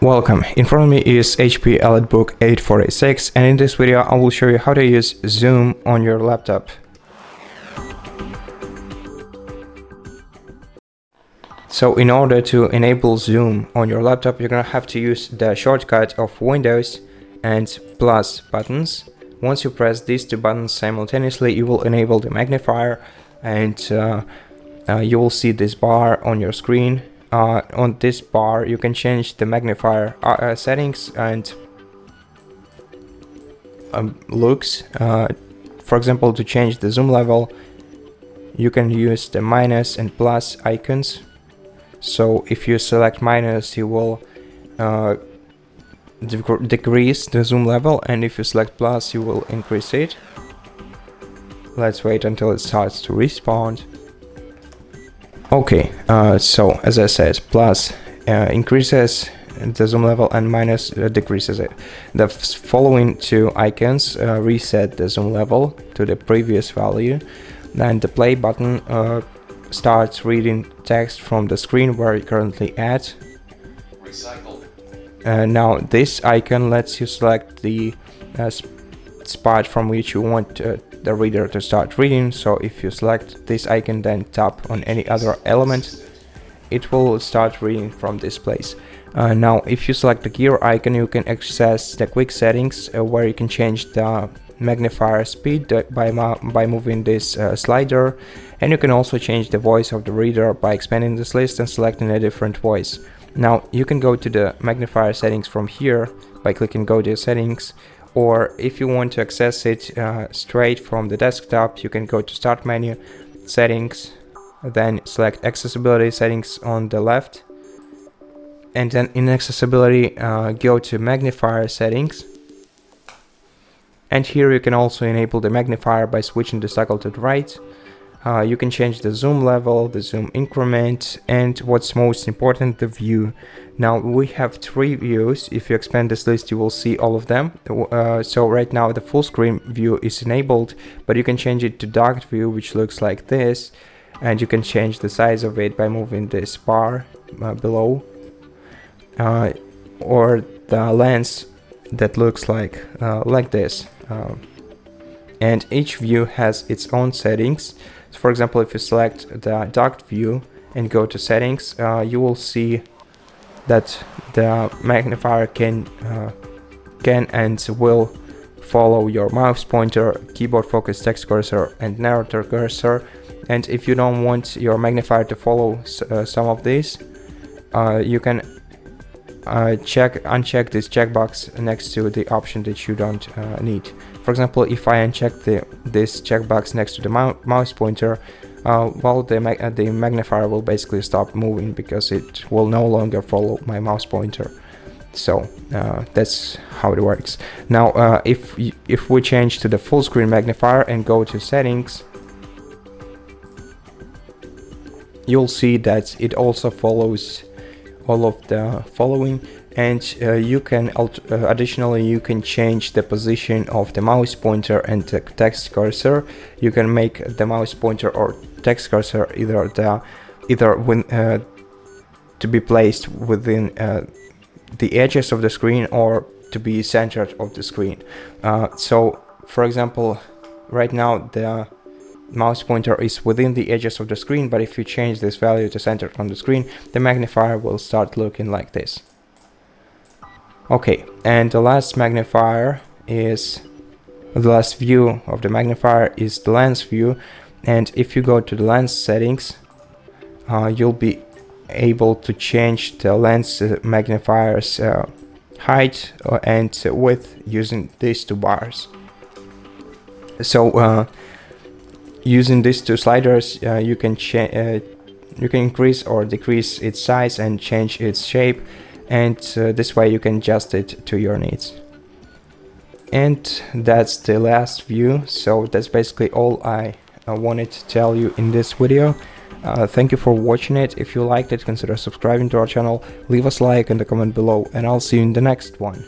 Welcome, in front of me is HP ELITEBOOK 8486, and in this video I will show you how to use zoom on your laptop. So in order to enable zoom on your laptop, you're gonna have to use the shortcut of Windows and plus buttons. Once you press these two buttons simultaneously, you will enable the magnifier, and you will see this bar on your screen. On this bar you can change the magnifier settings and looks. For example, to change the zoom level you can use the minus and plus icons. So if you select minus, you will decrease the zoom level, and if you select plus, you will increase it. Let's wait until it starts to respond. Okay, so as I said, plus increases the zoom level and minus decreases it. The following two icons reset the zoom level to the previous value, and the play button starts reading text from the screen where you're currently at. Recycled. Now this icon lets you select the spot from which you want the reader to start reading. So if you select this icon, then tap on any other element, it will start reading from this place. Now if you select the gear icon, you can access the quick settings where you can change the magnifier speed by moving this slider, and you can also change the voice of the reader by expanding this list and selecting a different voice. Now you can go to the magnifier settings from here by clicking go to settings, or if you want to access it straight from the desktop, you can go to start menu, settings, then select accessibility settings on the left, and then in accessibility go to magnifier settings, and here you can also enable the magnifier by switching the toggle to the right. You can change the zoom level, the zoom increment, and what's most important, the view. Now we have three views. If you expand this list, you will see all of them. So right now the full screen view is enabled, but you can change it to docked view, which looks like this, and you can change the size of it by moving this bar below, or the lens that looks like this. And each view has its own settings. So for example, if you select the docked view and go to settings, you will see that the magnifier can and will follow your mouse pointer, keyboard focus, text cursor, and narrator cursor. And if you don't want your magnifier to follow some of these, you can uncheck this checkbox next to the option that you don't need. For example, if I uncheck this checkbox next to the mouse pointer, well, the magnifier will basically stop moving because it will no longer follow my mouse pointer. So that's how it works. Now if we change to the full screen magnifier and go to settings, you'll see that it also follows all of the following, and you can additionally you can change the position of the mouse pointer and the text cursor. You can make the mouse pointer or text cursor either to be placed within the edges of the screen or to be centered of the screen. So for example, right now the mouse pointer is within the edges of the screen, but if you change this value to center on the screen, the magnifier will start looking like this. Okay, and the last view of the magnifier is the lens view, and if you go to the lens settings, you'll be able to change the lens magnifier's height and width using these two bars. So using these two sliders, you can increase or decrease its size and change its shape, and this way you can adjust it to your needs. And that's the last view. So that's basically all I wanted to tell you in this video. Thank you for watching it. If you liked it, consider subscribing to our channel, leave us a like and a comment below, and I'll see you in the next one.